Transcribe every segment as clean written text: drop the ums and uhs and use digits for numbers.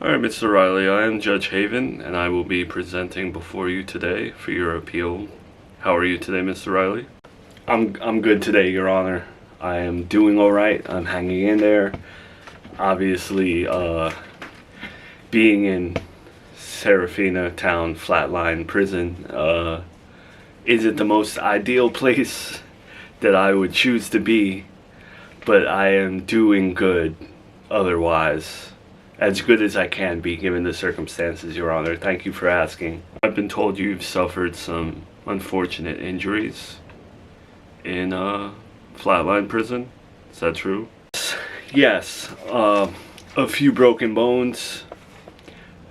Alright, Mr. Riley, I am Judge Haven, and I will be presenting before you today for your appeal. How are you today, Mr. Riley? I'm good today, Your Honor. I am doing alright. I'm hanging in there. Obviously, being in Serafina Town Flatline Prison isn't the most ideal place that I would choose to be, but I am doing good otherwise. As good as I can be given the circumstances, Your Honor. Thank you for asking. I've been told you've suffered some unfortunate injuries in Flatline Prison. Is that true? Yes. A few broken bones,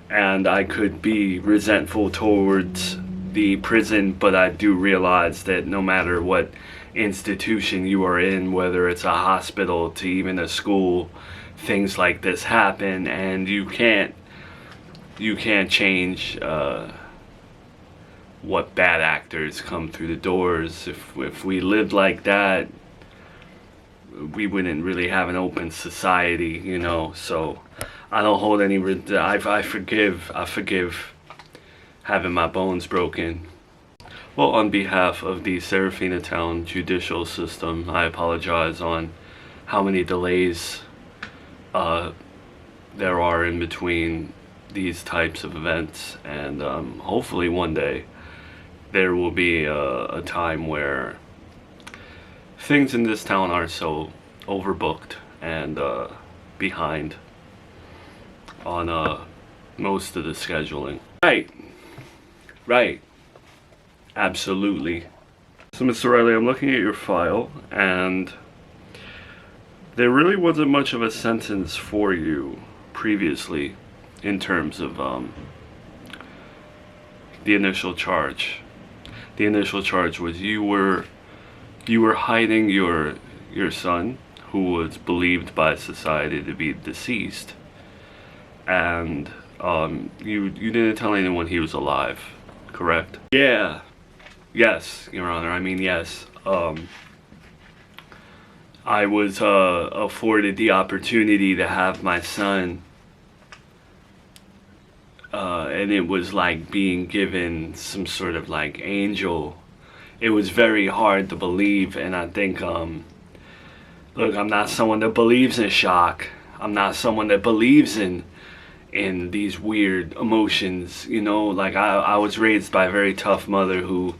and I could be resentful towards the prison, but I do realize that no matter what institution you are in, whether it's a hospital to even a school, things like this happen, and you can't change what bad actors come through the doors. If we lived like that, we wouldn't really have an open society, you know. So I don't hold any I forgive having my bones broken. Well, on behalf of the Serafina Town judicial system, I apologize on how many delays there are in between these types of events, and hopefully one day there will be a time where things in this town aren't so overbooked and behind on most of the scheduling. Right, absolutely. So, Mr. Riley, I'm looking at your file, and there really wasn't much of a sentence for you previously in terms of the initial charge. The initial charge was you were hiding your son, who was believed by society to be deceased, and you didn't tell anyone he was alive, correct? Yeah. Yes, Your Honor. I mean, yes. I was afforded the opportunity to have my son, and it was like being given some sort of like angel. It was very hard to believe, and I think, look, I'm not someone that believes in shock. I'm not someone that believes in these weird emotions, you know. Like, I was raised by a very tough mother who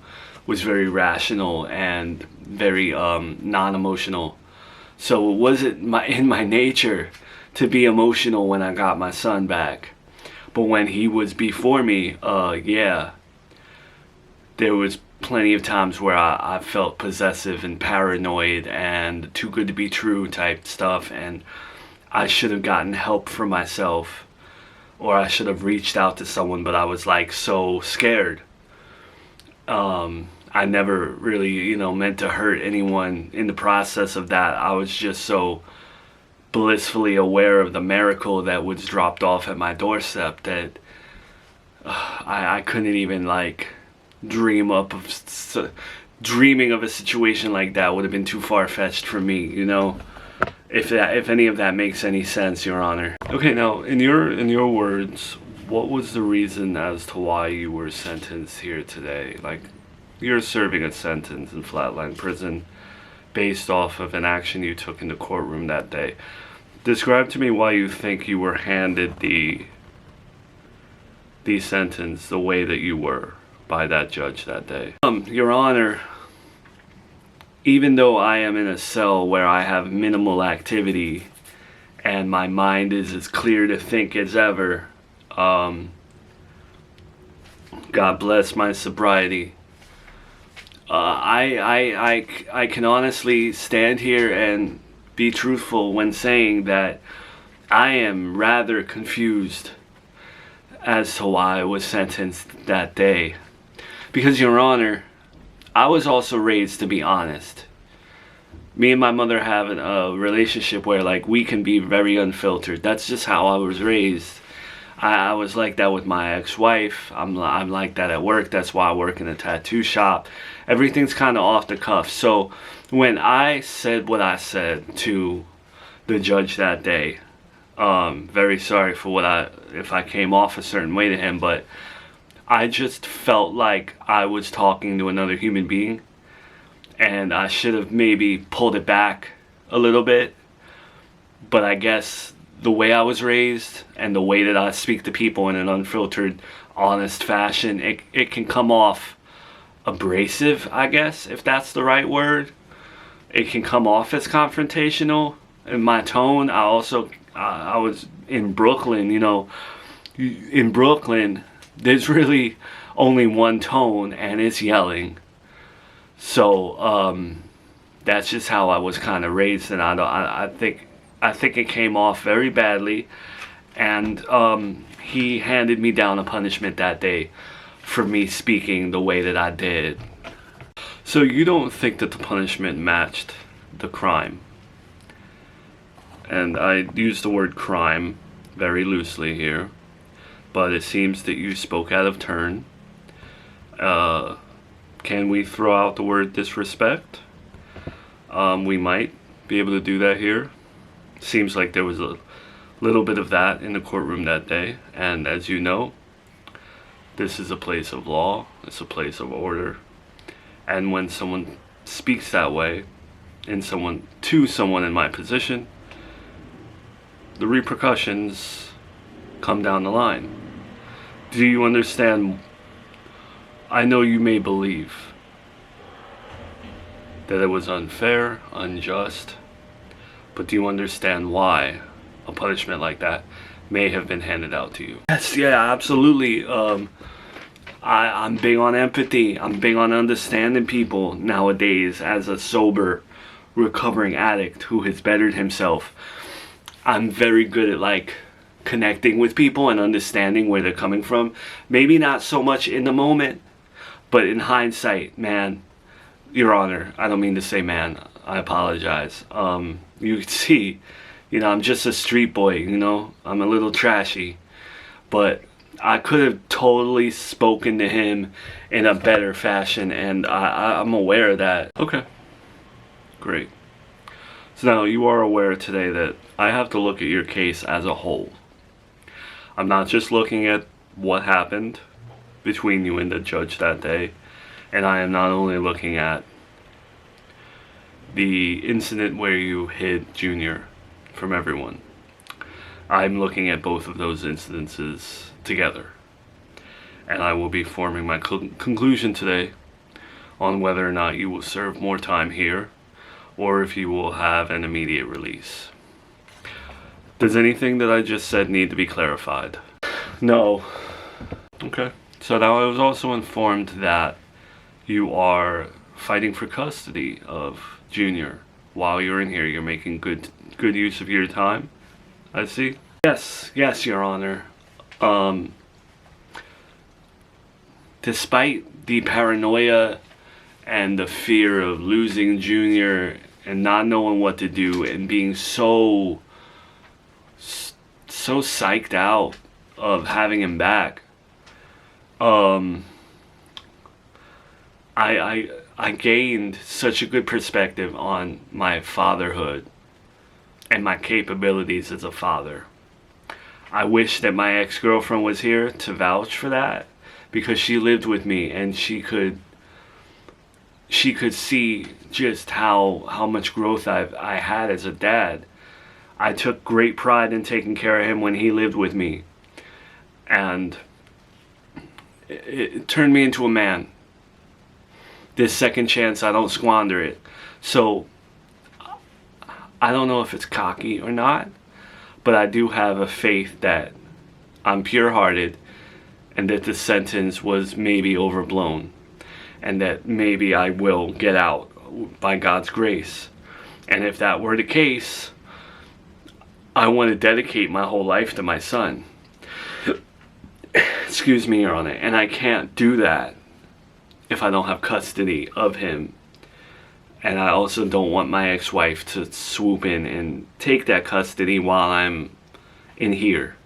was very rational and very non-emotional. So it wasn't in my nature to be emotional when I got my son back. But when he was before me, yeah, there was plenty of times where I felt possessive and paranoid and too good to be true type stuff, and I should have gotten help for myself, or I should have reached out to someone, but I was like so scared. I never really, you know, meant to hurt anyone in the process of that. I was just so blissfully aware of the miracle that was dropped off at my doorstep that I couldn't even like dreaming of a situation like that would have been too far-fetched for me, you know. If any of that makes any sense, Your Honor. Okay, now in your words, what was the reason as to why you were sentenced here today? Like, you're serving a sentence in Flatline Prison based off of an action you took in the courtroom that day. Describe to me why you think you were handed the sentence the way that you were by that judge that day. Your Honor, even though I am in a cell where I have minimal activity and my mind is as clear to think as ever, God bless my sobriety, I can honestly stand here and be truthful when saying that I am rather confused as to why I was sentenced that day. Because, Your Honor, I was also raised to be honest. Me and my mother have a relationship where, like, we can be very unfiltered. That's just how I was raised. I was like that with my ex-wife. I'm like that at work. That's why I work in a tattoo shop. Everything's kind of off the cuff. So when I said what I said to the judge that day, Very sorry for if I came off a certain way to him, but I just felt like I was talking to another human being, and I should have maybe pulled it back a little bit. But I guess the way I was raised and the way that I speak to people in an unfiltered, honest fashion, it can come off abrasive, I guess, if that's the right word. It can come off as confrontational. In my tone, I was in Brooklyn, in Brooklyn, there's really only one tone, and it's yelling. So, that's just how I was kind of raised, and I think it came off very badly, and he handed me down a punishment that day for me speaking the way that I did. So you don't think that the punishment matched the crime? And I use the word crime very loosely here, but it seems that you spoke out of turn. Can we throw out the word disrespect? We might be able to do that here. Seems like there was a little bit of that in the courtroom that day, and as you know, this is a place of law, it's a place of order, and when someone speaks that way to someone in my position, the repercussions come down the line. Do you understand? I know you may believe that it was unfair, unjust, but do you understand why a punishment like that may have been handed out to you? Yes, yeah, absolutely. I'm big on empathy. I'm big on understanding people nowadays as a sober, recovering addict who has bettered himself. I'm very good at connecting with people and understanding where they're coming from. Maybe not so much in the moment, but in hindsight, man, Your Honor, I don't mean to say man, I apologize. You can see, I'm just a street boy, I'm a little trashy, but I could have totally spoken to him in a better fashion, and I'm aware of that. Okay, great. So now you are aware today that I have to look at your case as a whole. I'm not just looking at what happened between you and the judge that day, and I am not only looking at the incident where you hid Junior from everyone. I'm looking at both of those incidences together, and I will be forming my conclusion today on whether or not you will serve more time here or if you will have an immediate release. Does anything that I just said need to be clarified? No. Okay. So now I was also informed that you are fighting for custody of Junior. While you're in here, you're making good use of your time, I see. Yes, Your Honor. Despite the paranoia and the fear of losing Junior and not knowing what to do and being so psyched out of having him back, I gained such a good perspective on my fatherhood and my capabilities as a father. I wish that my ex-girlfriend was here to vouch for that, because she lived with me and she could see just how much growth I had as a dad. I took great pride in taking care of him when he lived with me, and it turned me into a man. This second chance, I don't squander it. So I don't know if it's cocky or not, but I do have a faith that I'm pure-hearted and that the sentence was maybe overblown, and that maybe I will get out by God's grace. And if that were the case, I want to dedicate my whole life to my son. Excuse me, Your Honor. And I can't do that if I don't have custody of him. And I also don't want my ex-wife to swoop in and take that custody while I'm in here.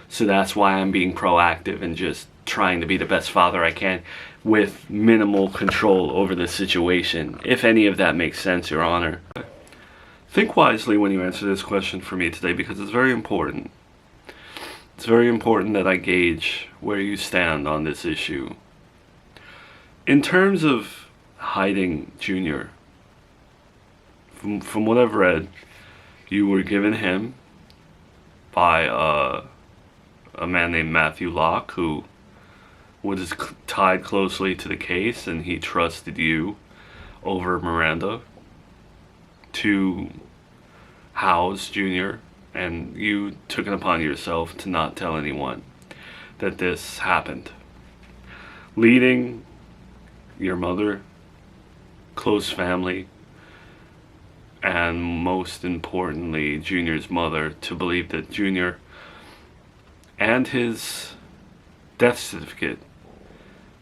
So that's why I'm being proactive and just trying to be the best father I can with minimal control over the situation, if any of that makes sense, Your Honor. Think wisely when you answer this question for me today, because it's very important. It's very important that I gauge where you stand on this issue. In terms of hiding Junior, from what I've read, you were given him by a man named Matthew Locke, who was tied closely to the case, and he trusted you over Miranda to house Junior, and you took it upon yourself to not tell anyone that this happened, leading your mother, close family, and most importantly Junior's mother, to believe that Junior and his death certificate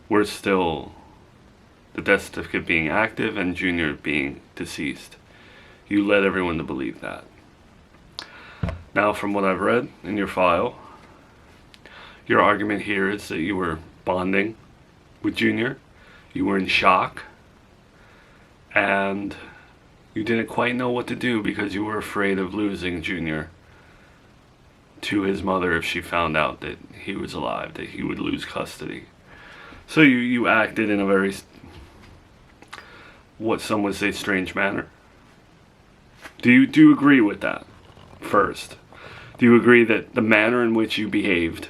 were still, the death certificate being active and Junior being deceased. You led everyone to believe that. Now, from what I've read in your file, your argument here is that you were bonding with Junior, you were in shock, and you didn't quite know what to do because you were afraid of losing Junior to his mother if she found out that he was alive, that he would lose custody. So you acted in a very, what some would say, strange manner. Do you agree with that? First, do you agree that the manner in which you behaved,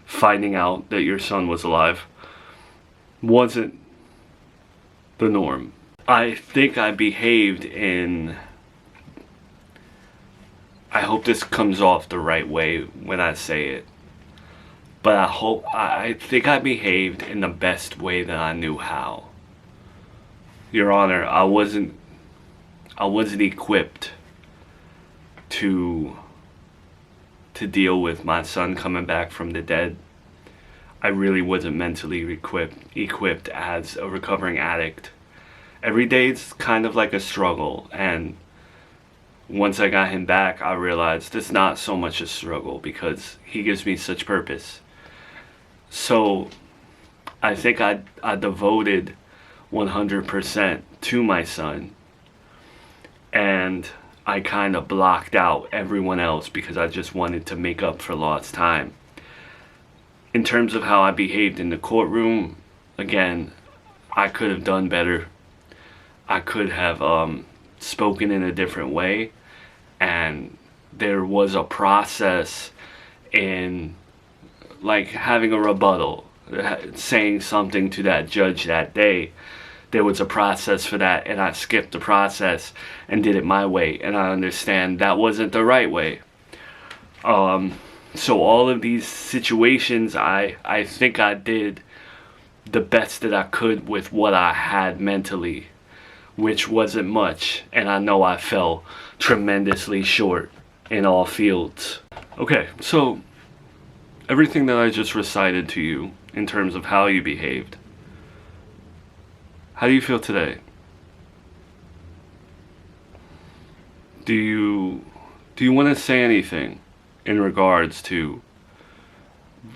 finding out that your son was alive, wasn't the norm? I think I behaved in, I hope this comes off the right way when I say it, but I think I behaved in the best way that I knew how. Your Honor, I wasn't equipped to deal with my son coming back from the dead. I really wasn't mentally equipped as a recovering addict. Every day's kind of like a struggle, and once I got him back, I realized it's not so much a struggle because he gives me such purpose. So I think I devoted 100% to my son, and I kind of blocked out everyone else because I just wanted to make up for lost time. In terms of how I behaved in the courtroom, again, I could have done better. I could have spoken in a different way, and there was a process in like having a rebuttal, saying something to that judge that day. There was a process for that, and I skipped the process and did it my way, and I understand that wasn't the right way. So all of these situations, I think I did the best that I could with what I had mentally, which wasn't much, and I know I fell tremendously short in all fields. Okay, so everything that I just recited to you in terms of how you behaved, how do you feel today? Do you want to say anything in regards to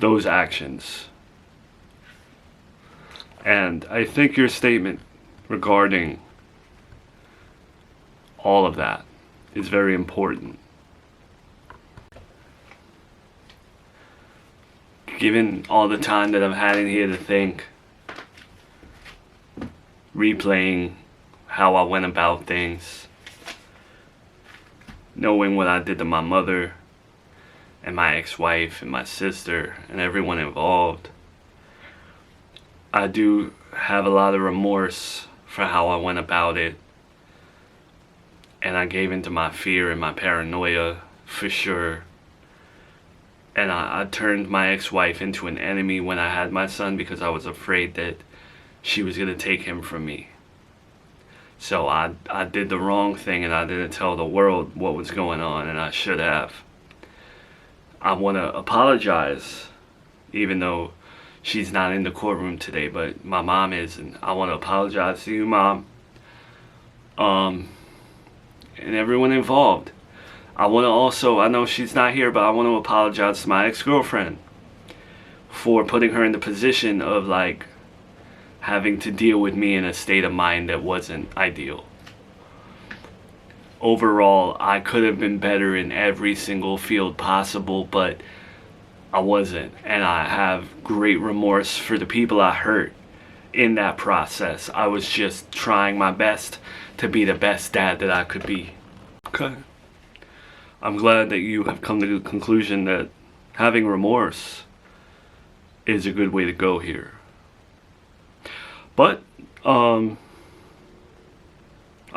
those actions? And I think your statement regarding all of that is very important. Given all the time that I've had in here to think, replaying how I went about things, knowing what I did to my mother and my ex-wife and my sister and everyone involved, I do have a lot of remorse for how I went about it, and I gave into my fear and my paranoia for sure. And I turned my ex-wife into an enemy when I had my son because I was afraid that she was going to take him from me. So I did the wrong thing, and I didn't tell the world what was going on, and I should have. I want to apologize, even though she's not in the courtroom today, but my mom is, and I want to apologize to you, Mom, and everyone involved. I want to also, I know she's not here, but I want to apologize to my ex-girlfriend for putting her in the position of like having to deal with me in a state of mind that wasn't ideal. overall, I could have been better in every single field possible, but I wasn't. And I have great remorse for the people I hurt in that process. I was just trying my best to be the best dad that I could be. Okay. I'm glad that you have come to the conclusion that having remorse is a good way to go here. But, I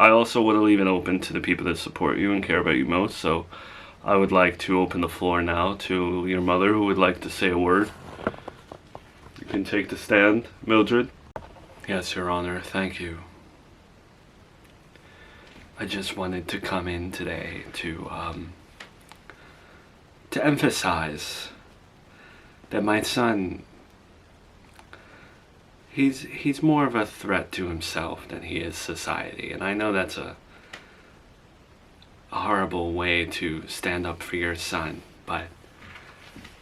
also want to leave it open to the people that support you and care about you most, so I would like to open the floor now to your mother who would like to say a word. You can take the stand, Mildred. Yes, Your Honor, thank you. I just wanted to come in today to emphasize that my son, he's more of a threat to himself than he is society. And I know that's a horrible way to stand up for your son, but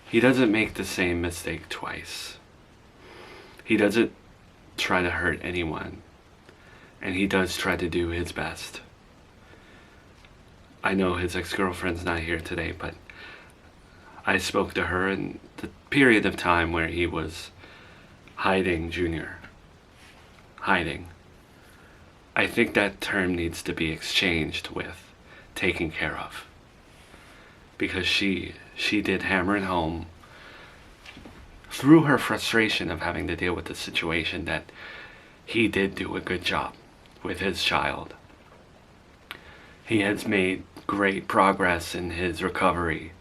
he doesn't make the same mistake twice. He doesn't try to hurt anyone, and he does try to do his best. I know his ex-girlfriend's not here today, but I spoke to her in the period of time where he was hiding Junior. Hiding. I think that term needs to be exchanged with taken care of. Because she did hammer it home through her frustration of having to deal with the situation that he did do a good job with his child. He has made great progress in his recovery,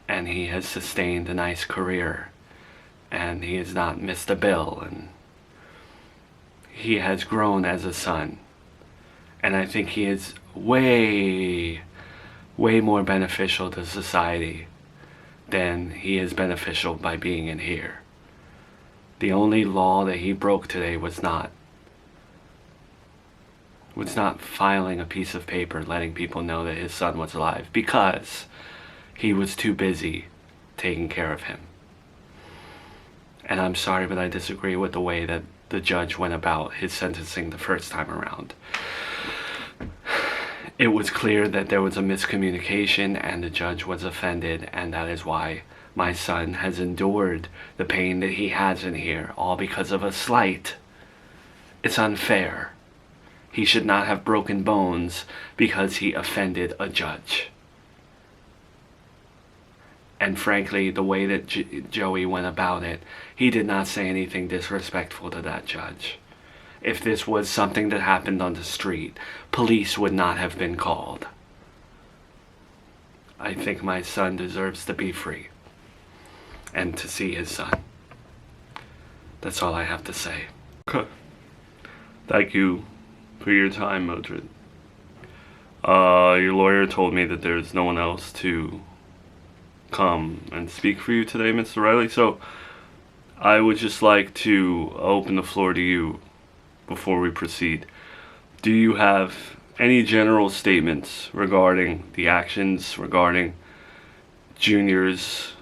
and he has sustained a nice career, and he has not missed a bill, and he has grown as a son. And I think he is way more beneficial to society than he is beneficial by being in here. The only law that he broke today was not filing a piece of paper letting people know that his son was alive, because he was too busy taking care of him. And I'm sorry, but I disagree with the way that the judge went about his sentencing the first time around. It was clear that there was a miscommunication and the judge was offended, and that is why my son has endured the pain that he has in here, all because of a slight. It's unfair. He should not have broken bones because he offended a judge. And frankly, the way that Joey went about it, he did not say anything disrespectful to that judge. If this was something that happened on the street, police would not have been called. I think my son deserves to be free and to see his son. That's all I have to say. Okay. Thank you for your time, Mildred. Your lawyer told me that there's no one else to come and speak for you today, Mr. Riley, so I would just like to open the floor to you before we proceed. Do you have any general statements regarding the actions regarding Junior's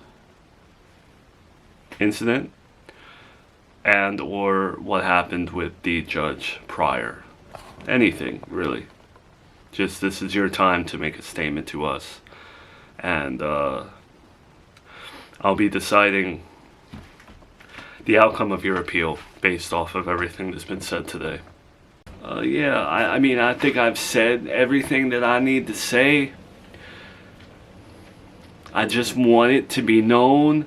incident and or what happened with the judge prior? Anything, really. Just this is your time to make a statement to us, and I'll be deciding the outcome of your appeal based off of everything that's been said today. I mean, I think I've said everything that I need to say. I just want it to be known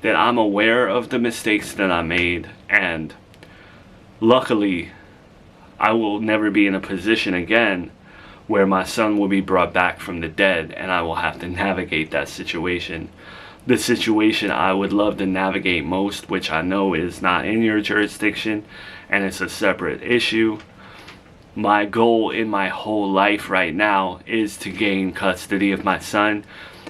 that I'm aware of the mistakes that I made, and luckily, I will never be in a position again where my son will be brought back from the dead and I will have to navigate that situation. The situation I would love to navigate most, which I know is not in your jurisdiction and it's a separate issue. My goal in my whole life right now is to gain custody of my son,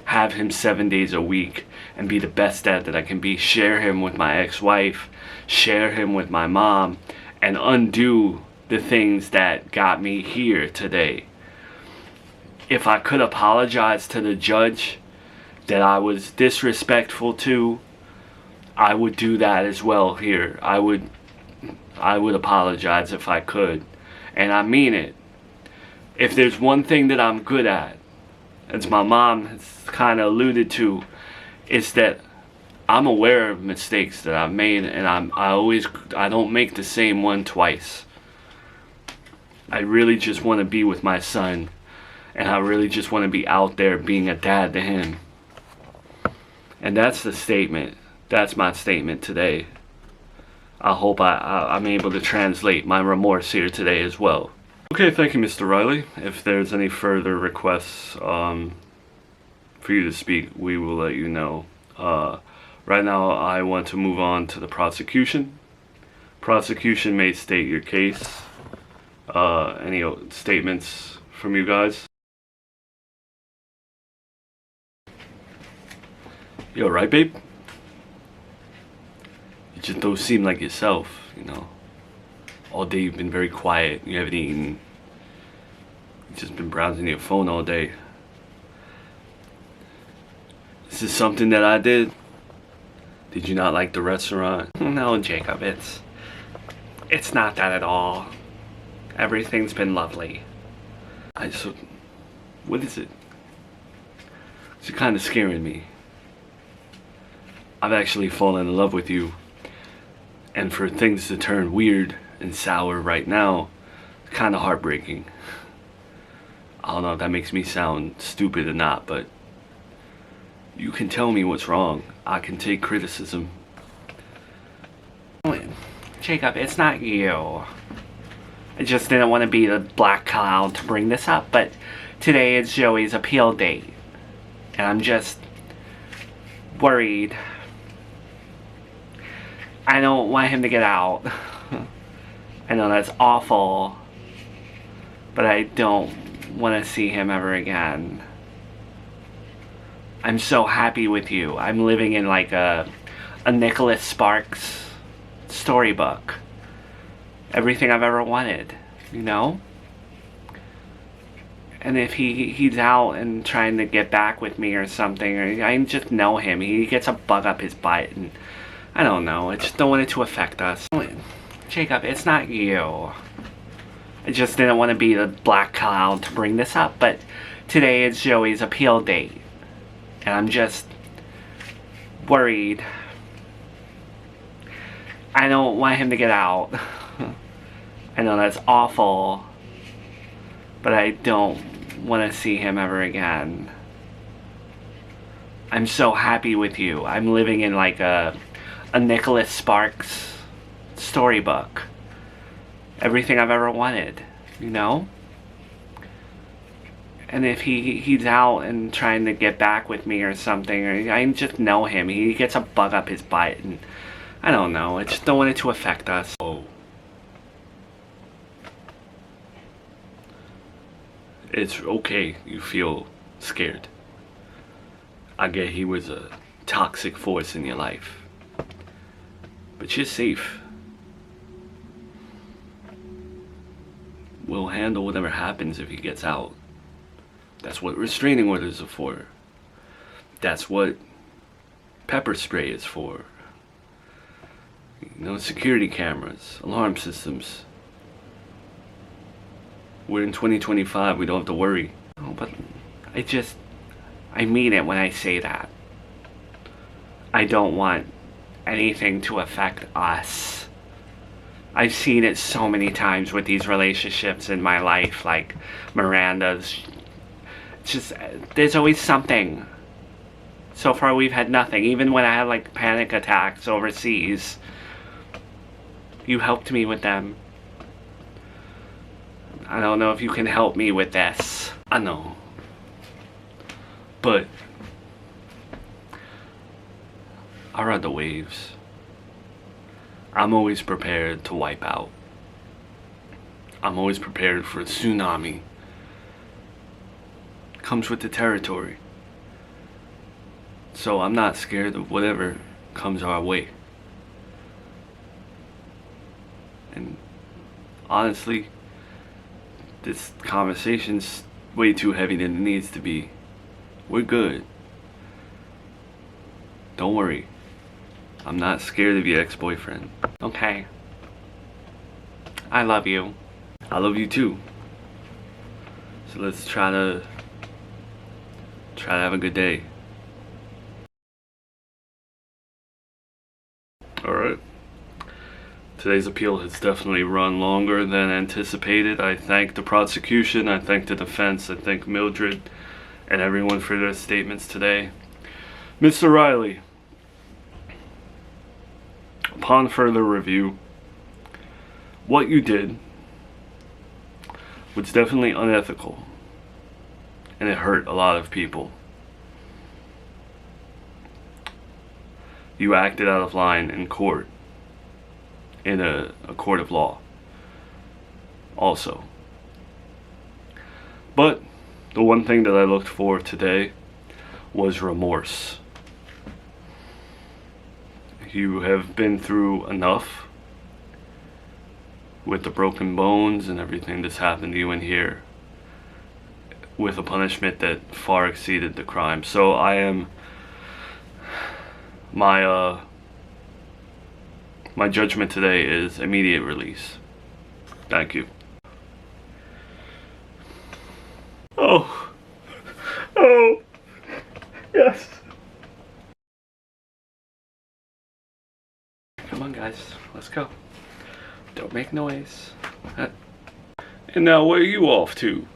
have him 7 days a week, and be the best dad that I can be. Share him with my ex-wife, share him with my mom, and undo the things that got me here today. If I could apologize to the judge that I was disrespectful to, I would do that as well here. I would apologize if I could. And I mean it. If there's one thing that I'm good at, as my mom has kind of alluded to, is that I'm aware of mistakes that I've made, and I don't make the same one twice. I really just want to be with my son, and I really just want to be out there being a dad to him. And that's the statement. That's my statement today. I hope I'm able to translate my remorse here today as well. Okay, thank you, Mr. Riley. If there's any further requests for you to speak, we will let you know. Right now, I want to move on to the prosecution. Prosecution may state your case. Any statements from you guys? You alright, babe? You just don't seem like yourself, you know. All day you've been very quiet. You haven't eaten. You've just been browsing your phone all day. Is this something that I did? Did you not like the restaurant? No, Jacob, it's not that at all. Everything's been lovely. What is it? You're kind of scaring me. I've actually fallen in love with you. And for things to turn weird and sour right now, it's kind of heartbreaking. I don't know if that makes me sound stupid or not, but you can tell me what's wrong. I can take criticism. Jacob, it's not you. I just didn't want to be the black cloud to bring this up, but today is Joey's appeal date. And I'm just worried. I don't want him to get out. I know that's awful, but I don't want to see him ever again. I'm so happy with you. I'm living in like a Nicholas Sparks storybook. Everything I've ever wanted, you know? And if he's out and trying to get back with me or something, or I just know him, he gets a bug up his butt, and I don't know, I just don't want it to affect us. Jacob, it's not you. I just didn't want to be the black cloud to bring this up, but today is Joey's appeal date. And I'm just worried. I don't want him to get out. I know that's awful, but I don't want to see him ever again. I'm so happy with you. I'm living in like a Nicholas Sparks storybook. Everything I've ever wanted, you know? And if he's out and trying to get back with me or something, or I just know him, he gets a bug up his butt, and I don't know, I just don't want it to affect us. Oh. It's okay you feel scared. I get he was a toxic force in your life. But you're safe. We'll handle whatever happens if he gets out. That's what restraining orders are for. That's what pepper spray is for. You know, security cameras, alarm systems. We're in 2025, we don't have to worry. Oh, but I mean it when I say that. I don't want anything to affect us. I've seen it so many times with these relationships in my life, like Miranda's. Just, there's always something. So far we've had nothing. Even when I had like panic attacks overseas, you helped me with them. I don't know if you can help me with this. I know. But I ride the waves. I'm always prepared to wipe out. I'm always prepared for a tsunami. Comes with the territory. So I'm not scared of whatever comes our way. And honestly, this conversation's way too heavy than it needs to be. We're good. Don't worry. I'm not scared of your ex-boyfriend. Okay. I love you. I love you too. So let's try to have a good day. Alright. Today's appeal has definitely run longer than anticipated. I thank the prosecution, I thank the defense, I thank Mildred and everyone for their statements today. Mr. Riley, upon further review, what you did was definitely unethical, and it hurt a lot of people. You acted out of line in court, in a court of law, also. But the one thing that I looked for today was remorse. You have been through enough with the broken bones and everything that's happened to you in here, with a punishment that far exceeded the crime. So I am, my judgment today is immediate release. Thank you. Oh, yes. Come on, guys, let's go. Don't make noise. And now, where are you off to?